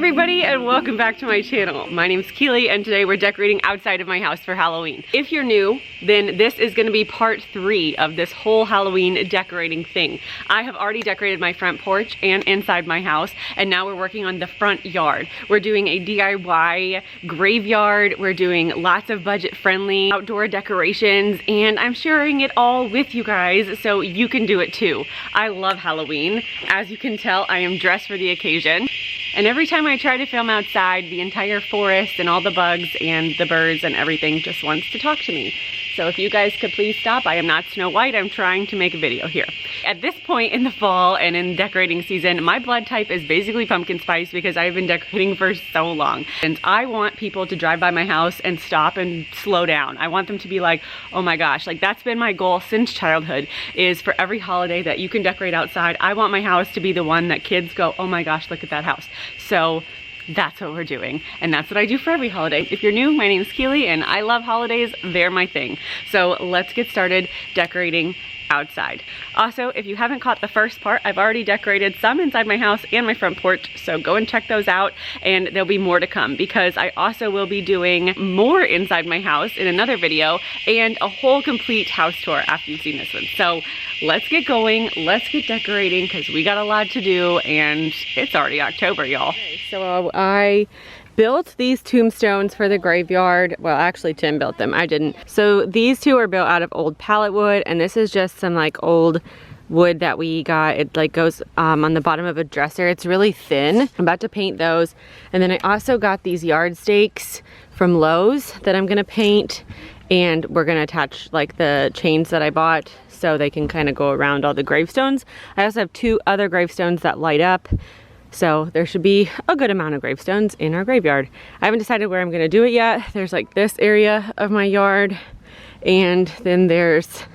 everybody, and welcome back to my channel. My name's Kilee, and today we're decorating outside of my house for Halloween. If you're new, then this is gonna be part 3 of this whole Halloween decorating thing. I have already decorated my front porch and inside my house, and now we're working on the front yard. We're doing a DIY graveyard, we're doing lots of budget-friendly outdoor decorations, and I'm sharing it all with you guys so you can do it too. I love Halloween. As you can tell, I am dressed for the occasion. And every time I try to film outside, the entire forest and all the bugs and the birds and everything just wants to talk to me. So if you guys could please stop, I am not Snow White, I'm trying to make a video here. At this point in the fall and in decorating season, my blood type is basically pumpkin spice because I've been decorating for so long. And I want people to drive by my house and stop and slow down. I want them to be like, oh my gosh, like that's been my goal since childhood, is for every holiday that you can decorate outside, I want my house to be the one that kids go, oh my gosh, look at that house. So that's what we're doing, and that's what I do for every holiday. If you're new, my name's Kilee, and I love holidays. They're my thing. So let's get started decorating outside. Also, if you haven't caught the first part, I've already decorated some inside my house and my front porch, so go and check those out, and there'll be more to come because I also will be doing more inside my house in another video and a whole complete house tour after you've seen this one. So let's get going, let's get decorating because we got a lot to do and it's already October, y'all. Okay, so I built these tombstones for the graveyard. Well, actually Tim built them, I didn't. So these two are built out of old pallet wood, and this is just some like old wood that we got. It like goes on the bottom of a dresser. It's really thin. I'm about to paint those. And then I also got these yard stakes from Lowe's that I'm gonna paint, and we're gonna attach like the chains that I bought so they can kind of go around all the gravestones. I also have 2 other gravestones that light up. So there should be a good amount of gravestones in our graveyard. I haven't decided where I'm gonna do it yet. There's like this area of my yard, and then there's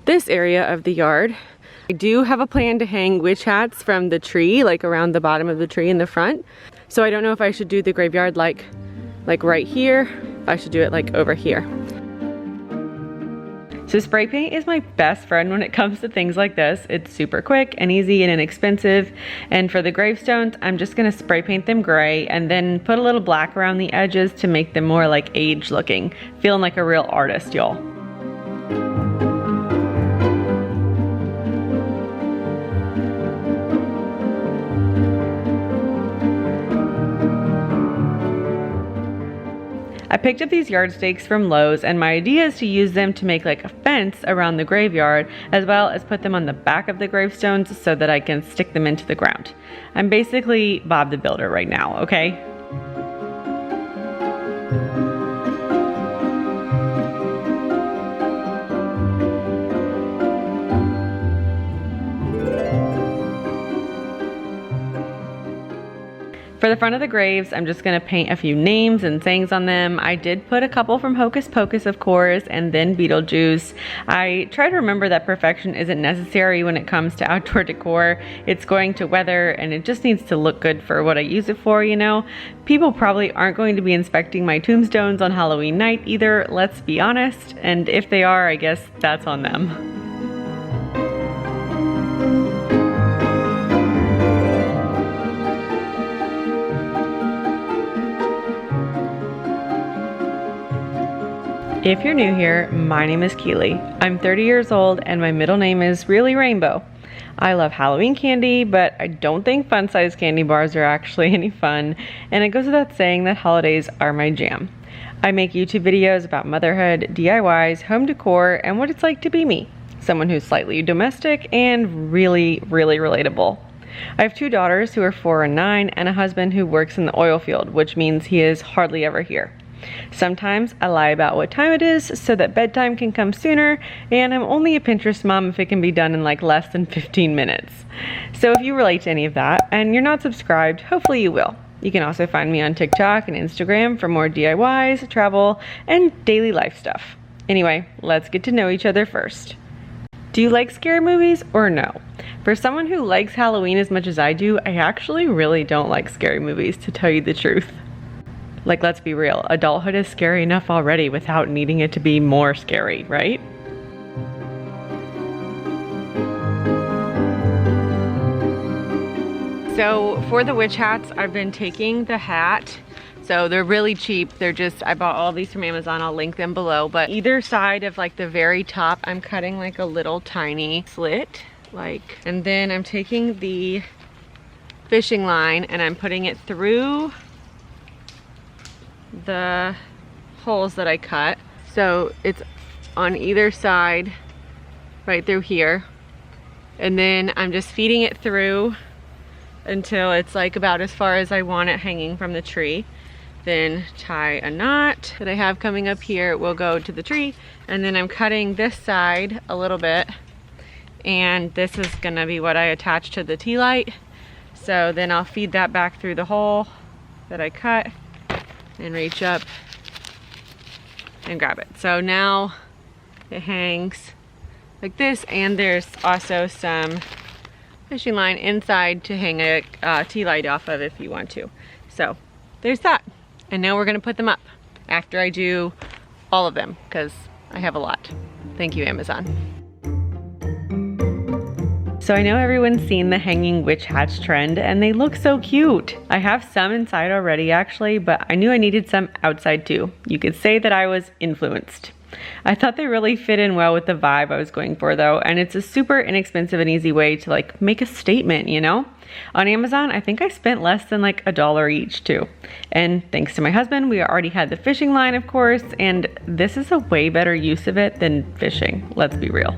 this area of the yard. I do have a plan to hang witch hats from the tree, like around the bottom of the tree in the front. So I don't know if I should do the graveyard like right here, if I should do it like over here. So spray paint is my best friend when it comes to things like this. It's super quick and easy and inexpensive. And for the gravestones, I'm just gonna spray paint them gray and then put a little black around the edges to make them more like aged looking. Feeling like a real artist, y'all. I picked up these yard stakes from Lowe's, and my idea is to use them to make like a fence around the graveyard, as well as put them on the back of the gravestones so that I can stick them into the ground. I'm basically Bob the Builder right now, okay? For the front of the graves, I'm just gonna paint a few names and sayings on them. I did put a couple from Hocus Pocus, of course, and then Beetlejuice. I try to remember that perfection isn't necessary when it comes to outdoor decor. It's going to weather, and it just needs to look good for what I use it for, you know? People probably aren't going to be inspecting my tombstones on Halloween night either, let's be honest. And if they are, I guess that's on them. If you're new here, my name is Kilee. I'm 30 years old and my middle name is really Rainbow. I love Halloween candy, but I don't think fun-sized candy bars are actually any fun, and it goes without saying that holidays are my jam. I make YouTube videos about motherhood, DIYs, home decor, and what it's like to be me, someone who's slightly domestic and really, really relatable. I have 2 daughters who are 4 and 9, and a husband who works in the oil field, which means he is hardly ever here. Sometimes I lie about what time it is so that bedtime can come sooner, and I'm only a Pinterest mom if it can be done in like less than 15 minutes. So if you relate to any of that and you're not subscribed, hopefully you will. You can also find me on TikTok and Instagram for more DIYs, travel, and daily life stuff. Anyway, let's get to know each other first. Do you like scary movies or no? For someone who likes Halloween as much as I do, I actually really don't like scary movies, to tell you the truth. Like, let's be real, adulthood is scary enough already without needing it to be more scary, right? So for the witch hats, I've been taking the hat. So they're really cheap. I bought all these from Amazon. I'll link them below. But either side of like the very top, I'm cutting like a little tiny slit. And then I'm taking the fishing line and I'm putting it through the holes that I cut. So it's on either side, right through here. And then I'm just feeding it through until it's like about as far as I want it hanging from the tree. Then tie a knot that I have coming up here. It will go to the tree. And then I'm cutting this side a little bit. And this is gonna be what I attach to the tea light. So then I'll feed that back through the hole that I cut and reach up and grab it. So now it hangs like this, and there's also some fishing line inside to hang a tea light off of if you want to. So there's that. And now we're gonna put them up after I do all of them because I have a lot. Thank you, Amazon. So I know everyone's seen the hanging witch hats trend and they look so cute. I have some inside already actually, but I knew I needed some outside too. You could say that I was influenced. I thought they really fit in well with the vibe I was going for though, and it's a super inexpensive and easy way to like make a statement, you know? On Amazon, I think I spent less than like $1 each too. And thanks to my husband, we already had the fishing line of course, and this is a way better use of it than fishing, let's be real.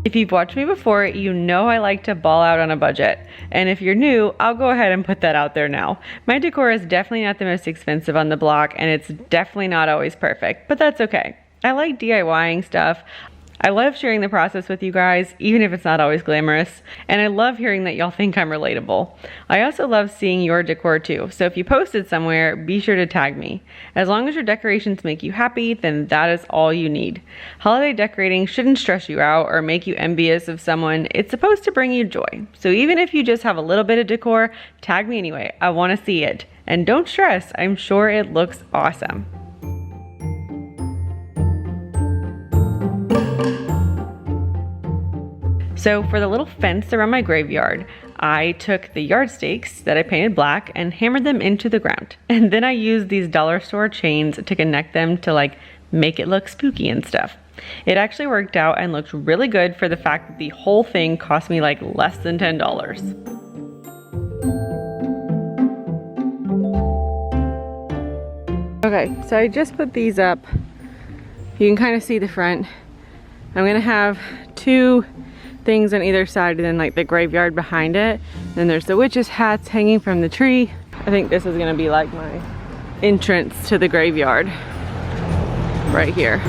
If you've watched me before, you know I like to ball out on a budget. And if you're new, I'll go ahead and put that out there now. My decor is definitely not the most expensive on the block, and it's definitely not always perfect, but that's okay. I like DIYing stuff. I love sharing the process with you guys, even if it's not always glamorous. And I love hearing that y'all think I'm relatable. I also love seeing your decor too. So if you post it somewhere, be sure to tag me. As long as your decorations make you happy, then that is all you need. Holiday decorating shouldn't stress you out or make you envious of someone. It's supposed to bring you joy. So even if you just have a little bit of decor, tag me anyway. I want to see it. And don't stress, I'm sure it looks awesome. So for the little fence around my graveyard, I took the yard stakes that I painted black and hammered them into the ground. And then I used these dollar store chains to connect them to like make it look spooky and stuff. It actually worked out and looked really good for the fact that the whole thing cost me like less than $10. Okay, so I just put these up. You can kind of see the front. I'm gonna have two things on either side and then like the graveyard behind it. Then there's the witches' hats hanging from the tree. I think this is gonna be like my entrance to the graveyard right here.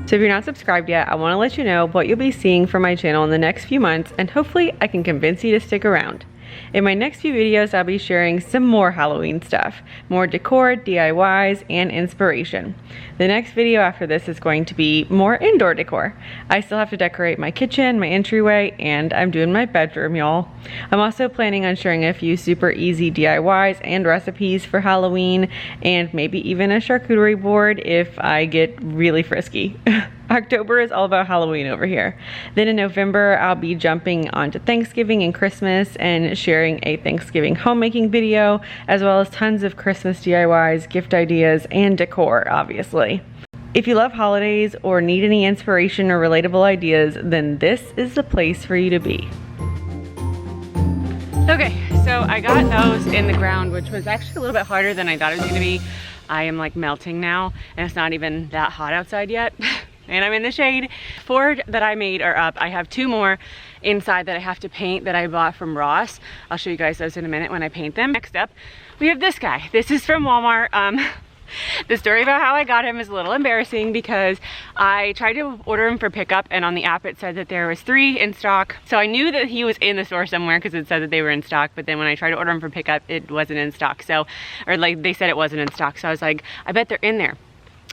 So if you're not subscribed yet, I wanna let you know what you'll be seeing from my channel in the next few months, and hopefully I can convince you to stick around. In my next few videos, I'll be sharing some more Halloween stuff, more decor, DIYs, and inspiration. The next video after this is going to be more indoor decor. I still have to decorate my kitchen, my entryway, and I'm doing my bedroom, y'all. I'm also planning on sharing a few super easy DIYs and recipes for Halloween, and maybe even a charcuterie board if I get really frisky. October is all about Halloween over here. Then in November, I'll be jumping onto Thanksgiving and Christmas and sharing a Thanksgiving homemaking video, as well as tons of Christmas DIYs, gift ideas, and decor, obviously. If you love holidays or need any inspiration or relatable ideas, then this is the place for you to be. Okay, so I got those in the ground, which was actually a little bit harder than I thought it was gonna be. I am like melting now, and it's not even that hot outside yet. And I'm in the shade. 4 that I made are up. I have 2 more inside that I have to paint that I bought from Ross. I'll show you guys those in a minute when I paint them. Next up, we have this guy. This is from Walmart. The story about how I got him is a little embarrassing because I tried to order him for pickup, and on the app it said that there was 3 in stock. So I knew that he was in the store somewhere because it said that they were in stock, but then when I tried to order him for pickup, it wasn't in stock. So, or like they said it wasn't in stock. So I was like, I bet they're in there.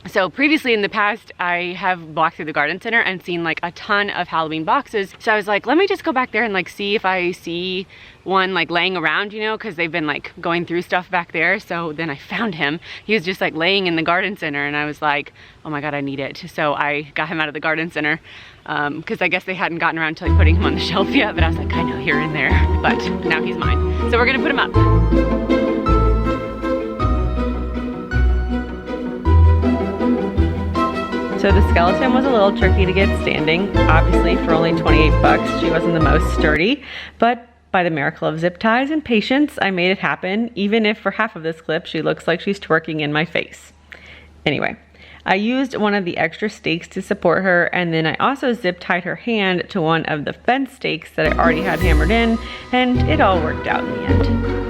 So previously in the past, I have walked through the garden center and seen like a ton of Halloween boxes. So I was like, let me just go back there and like see if I see one like laying around, you know, because they've been like going through stuff back there. So then I found him. He was just like laying in the garden center and I was like, oh my God, I need it. So I got him out of the garden center because I guess they hadn't gotten around to like putting him on the shelf yet, but I was like, I know you're in there, but now he's mine. So we're gonna put him up. So the skeleton was a little tricky to get standing. Obviously for only 28 bucks, she wasn't the most sturdy, but by the miracle of zip ties and patience, I made it happen, even if for half of this clip, she looks like she's twerking in my face. Anyway, I used one of the extra stakes to support her, and then I also zip tied her hand to one of the fence stakes that I already had hammered in, and it all worked out in the end.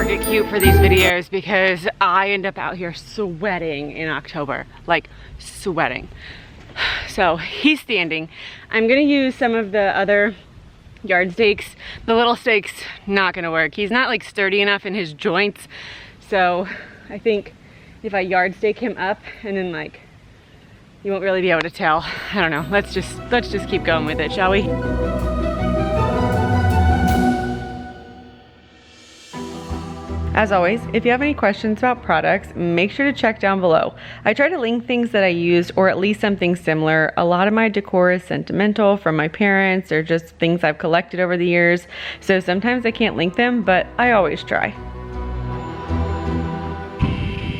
Get cute for these videos because I end up out here sweating in October, like sweating. So he's standing. I'm gonna use some of the other yard stakes. The little stakes, not gonna work. He's not like sturdy enough in his joints. So I think if I yard stake him up and then like, you won't really be able to tell. I don't know, let's just keep going with it, shall we? As always, if you have any questions about products, make sure to check down below. I try to link things that I used or at least something similar. A lot of my decor is sentimental from my parents or just things I've collected over the years. So sometimes I can't link them, but I always try.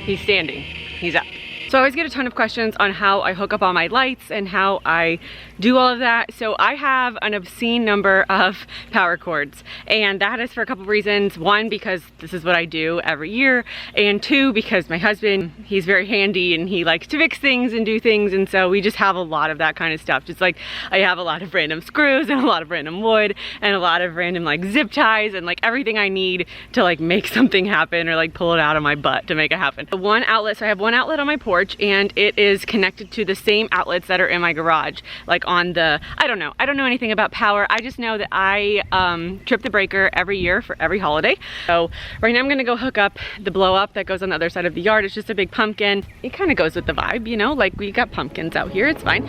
He's standing. He's up. So I always get a ton of questions on how I hook up all my lights and how I do all of that. So I have an obscene number of power cords, and that is for a couple reasons. One, because this is what I do every year, and two, because my husband, he's very handy and he likes to fix things and do things, and so we just have a lot of that kind of stuff. Just like I have a lot of random screws and a lot of random wood and a lot of random like zip ties and like everything I need to like make something happen or like pull it out of my butt to make it happen. One outlet, so I have one outlet on my porch, and it is connected to the same outlets that are in my garage, like on the, I don't know anything about power. I just know that I trip the breaker every year for every holiday. So right now I'm gonna go hook up the blow up that goes on the other side of the yard. It's just a big pumpkin. It kind of goes with the vibe, you know, like we got pumpkins out here, it's fine.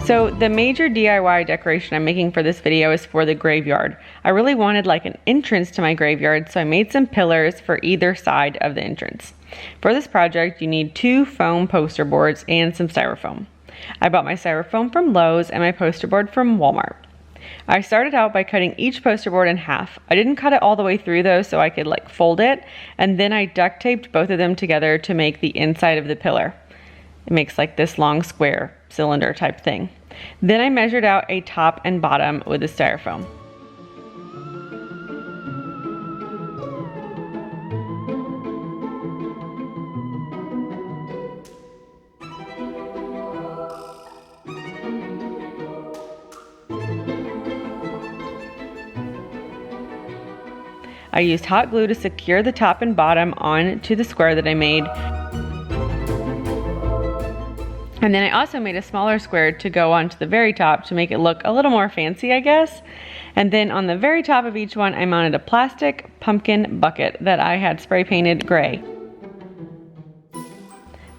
So the major DIY decoration I'm making for this video is for the graveyard. I really wanted like an entrance to my graveyard, so I made some pillars for either side of the entrance. For this project, you need 2 foam poster boards and some styrofoam. I bought my styrofoam from Lowe's and my poster board from Walmart. I started out by cutting each poster board in half. I didn't cut it all the way through though, so I could like fold it, and then I duct taped both of them together to make the inside of the pillar. It makes like this long square cylinder type thing. Then I measured out a top and bottom with the styrofoam. I used hot glue to secure the top and bottom onto the square that I made. And then I also made a smaller square to go onto the very top to make it look a little more fancy, I guess. And then on the very top of each one, I mounted a plastic pumpkin bucket that I had spray painted gray.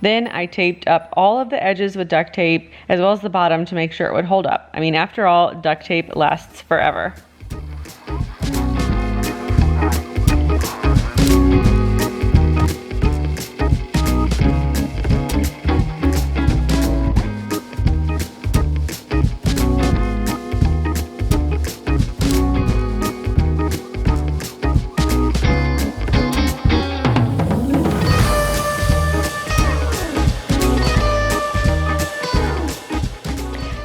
Then I taped up all of the edges with duct tape as well as the bottom to make sure it would hold up. I mean, after all, duct tape lasts forever.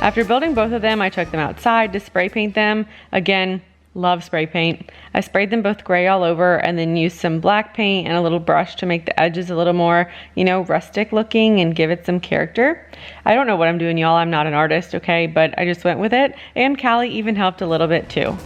After building both of them, I took them outside to spray paint them. Again, love spray paint. I sprayed them both gray all over and then used some black paint and a little brush to make the edges a little more, you know, rustic looking and give it some character. I don't know what I'm doing, y'all. I'm not an artist, okay? But I just went with it, and Callie even helped a little bit too.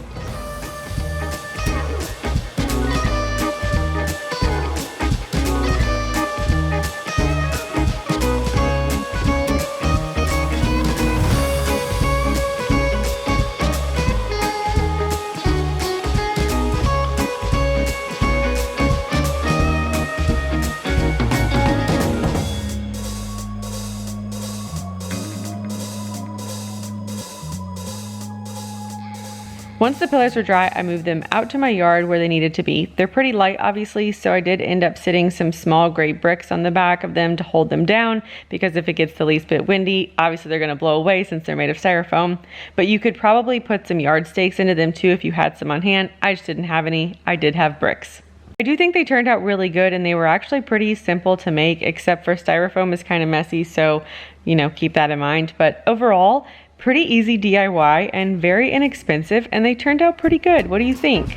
Once the pillars were dry, I moved them out to my yard where they needed to be. They're pretty light, obviously, so I did end up sitting some small gray bricks on the back of them to hold them down, because if it gets the least bit windy, obviously they're going to blow away since they're made of styrofoam. But you could probably put some yard stakes into them too if you had some on hand. I just didn't have any. I did have bricks. I do think they turned out really good, and they were actually pretty simple to make, except for styrofoam is kind of messy, so, you know, keep that in mind. But overall, pretty easy DIY and very inexpensive, and they turned out pretty good. What do you think?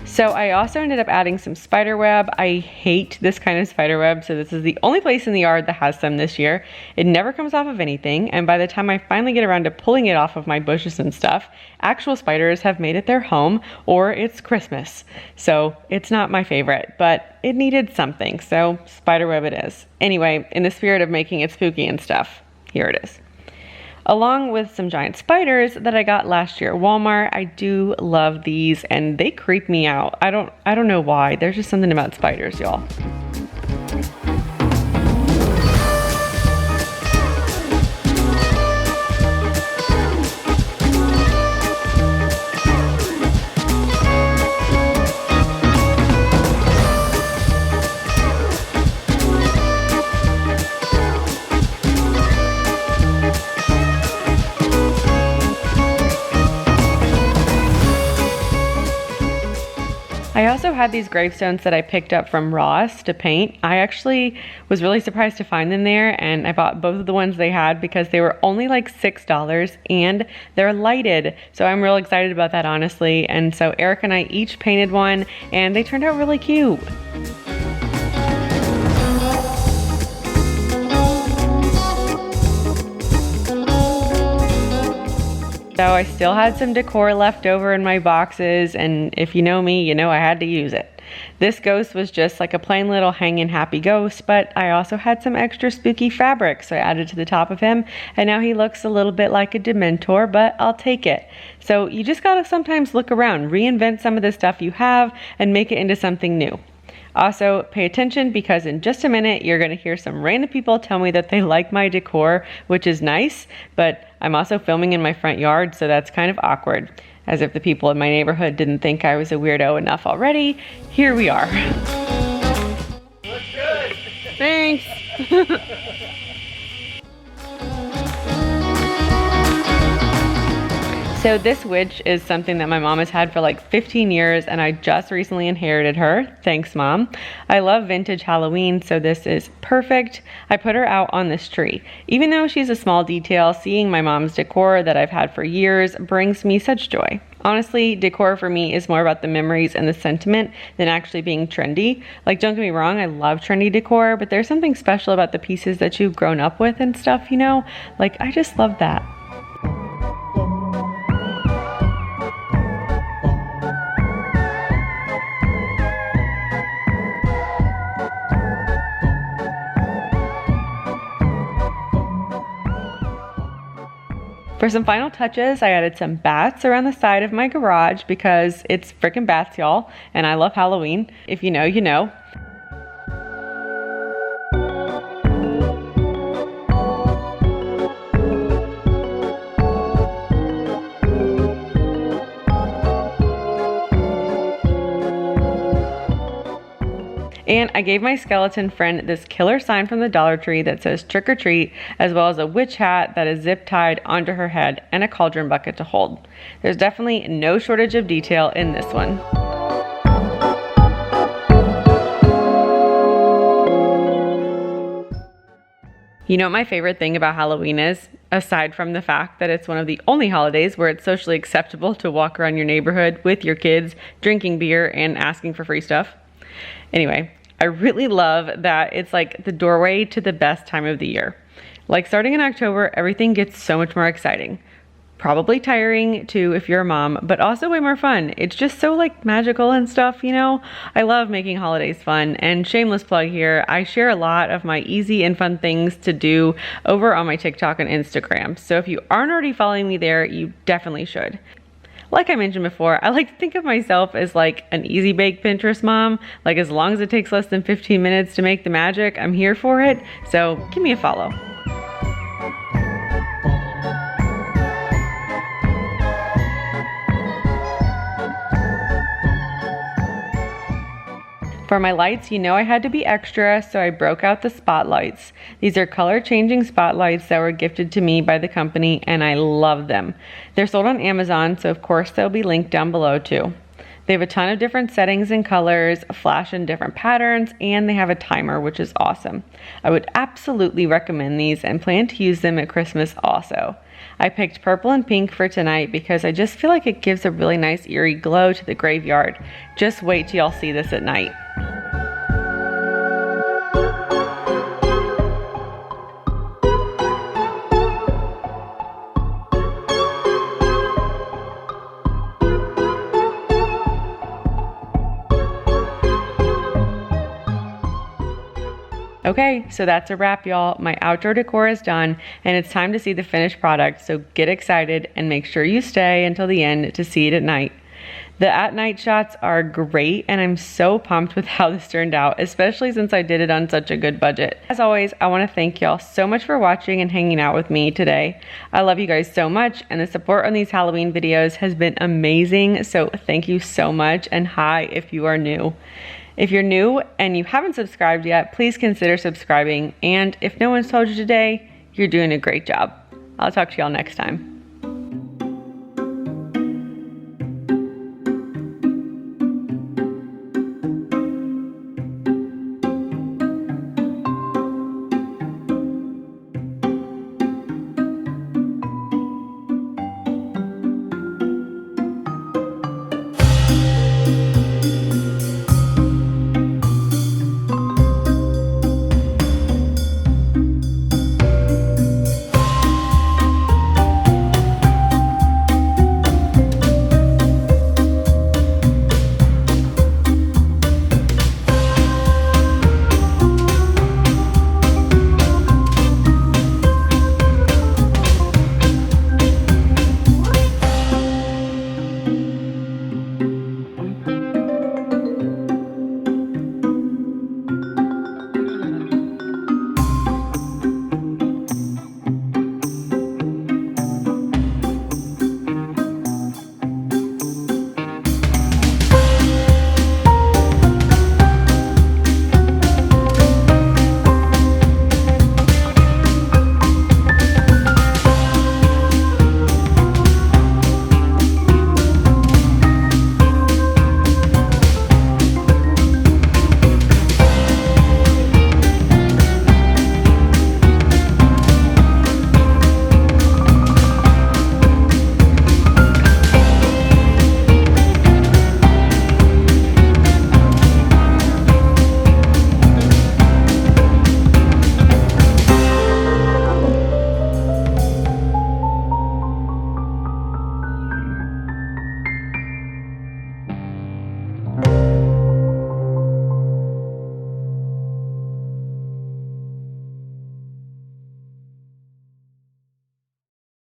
So I also ended up adding some spider web. I hate this kind of spider web, so this is the only place in the yard that has some this year. It never comes off of anything, and by the time I finally get around to pulling it off of my bushes and stuff, actual spiders have made it their home, or it's Christmas. So it's not my favorite, but it needed something, so spider web it is. Anyway, in the spirit of making it spooky and stuff, here it is. Along with some giant spiders that I got last year at Walmart. I do love these, and they creep me out. I don't know why. There's just something about spiders, y'all. I also had these gravestones that I picked up from Ross to paint. I actually was really surprised to find them there, and I bought both of the ones they had because they were only like $6 and they're lighted. So I'm real excited about that, honestly. And so Eric and I each painted one, and they turned out really cute. So I still had some decor left over in my boxes, and if you know me, you know I had to use it. This ghost was just like a plain little hanging happy ghost, but I also had some extra spooky fabric, so I added to the top of him, and now he looks a little bit like a Dementor, but I'll take it. So you just gotta sometimes look around, reinvent some of the stuff you have, and make it into something new. Also, pay attention, because in just a minute, you're gonna hear some random people tell me that they like my decor, which is nice, but I'm also filming in my front yard, so that's kind of awkward. As if the people in my neighborhood didn't think I was a weirdo enough already. Here we are. Looks good. Thanks. So this witch is something that my mom has had for like 15 years, and I just recently inherited her. Thanks, Mom. I love vintage Halloween, so this is perfect. I put her out on this tree. Even though she's a small detail, seeing my mom's decor that I've had for years brings me such joy. Honestly, decor for me is more about the memories and the sentiment than actually being trendy. Like, don't get me wrong, I love trendy decor, but there's something special about the pieces that you've grown up with and stuff, you know? Like, I just love that. For some final touches, I added some bats around the side of my garage because it's frickin' bats, y'all, and I love Halloween. If you know, you know. And I gave my skeleton friend this killer sign from the Dollar Tree that says trick or treat, as well as a witch hat that is zip tied onto her head and a cauldron bucket to hold. There's definitely no shortage of detail in this one. You know what my favorite thing about Halloween is? Aside from the fact that it's one of the only holidays where it's socially acceptable to walk around your neighborhood with your kids, drinking beer and asking for free stuff. Anyway, I really love that it's like the doorway to the best time of the year. Like starting in October, everything gets so much more exciting. Probably tiring too if you're a mom, but also way more fun. It's just so like magical and stuff, you know? I love making holidays fun, and shameless plug here, I share a lot of my easy and fun things to do over on my TikTok and Instagram. So if you aren't already following me there, you definitely should. Like I mentioned before, I like to think of myself as like an easy bake Pinterest mom. Like as long as it takes less than 15 minutes to make the magic, I'm here for it. So give me a follow. For my lights, you know I had to be extra, so I broke out the spotlights. These are color changing spotlights that were gifted to me by the company, and I love them. They're sold on Amazon, so of course they'll be linked down below too. They have a ton of different settings and colors, flash in different patterns, and they have a timer, which is awesome. I would absolutely recommend these and plan to use them at Christmas also. I picked purple and pink for tonight because I just feel like it gives a really nice eerie glow to the graveyard. Just wait till y'all see this at night. Okay, so that's a wrap, y'all. My outdoor decor is done, and it's time to see the finished product, so get excited and make sure you stay until the end to see it at night. The at night shots are great, and I'm so pumped with how this turned out, especially since I did it on such a good budget. As always, I want to thank y'all so much for watching and hanging out with me today. I love you guys so much, and the support on these Halloween videos has been amazing, so thank you so much, and hi if you are new. If you're new and you haven't subscribed yet, please consider subscribing, and if no one's told you today, you're doing a great job. I'll talk to y'all next time.